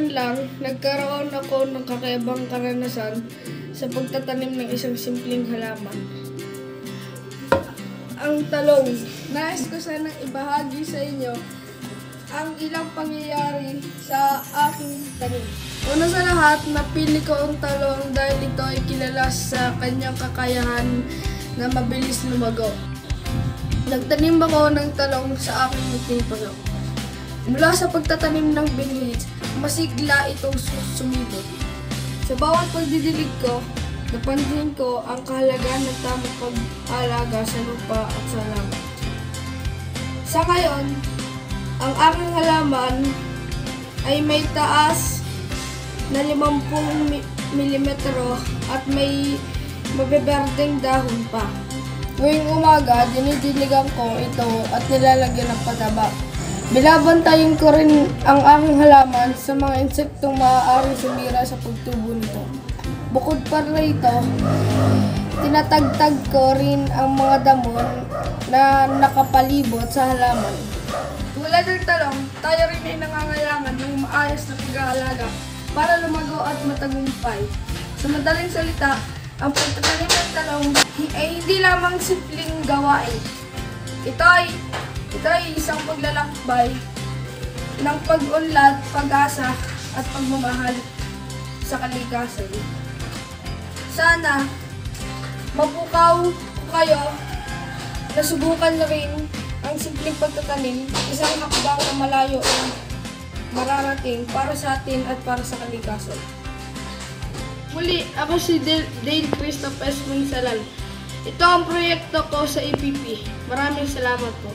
kamakailan lang, nagkaroon ako ng kakaibang karanasan sa pagtatanim ng isang simpleng halaman. Ang talong. Nais ko sanang ibahagi sa inyo ang ilang pangyayari sa aking tanim. Una sa lahat, napili ko ang talong dahil ito ay kilala sa kanyang kakayahan na mabilis lumago. Nagtanim ako ng talong sa aking munting paso. Mula sa pagtatanim ng binhid, masigla itong sumibot. Sa bawat pagdidilig ko, napansin ko ang kahalagahan ng tamang pag-alaga sa lupa at sa halaman. Sa ngayon, ang aking halaman ay may taas na 50 mm at may mabeberdeng dahon pa. Tuwing umaga, dinidiligan ko ito at nilalagyan ng pataba. Binabantayan ko rin ang aking halaman sa mga insektong maaaring sumira sa pagtubo nito. Bukod pa rito, tinatagtag ko rin ang mga damon na nakapalibot sa halaman. Tulad ng talong, tayo rin ay nangangailangan ng maayos na pag-aalaga para lumago at matagumpay. Sa madaling salita, ang pagtatanim ng talong ay hindi lamang simpleng gawain. Ito ay isang paglalakbay ng pag-unlad, pag-asa at pagmamahal sa kalikasan. Sana mapukaw kayo na subukan na rin ang simpleng pagtatanim, isang hakbang na malayo ang mararating para sa atin at para sa kalikasan. Muli, ako si Dale Christoph S. Mansalan. Ito ang proyekto ko sa EPP. Maraming salamat po.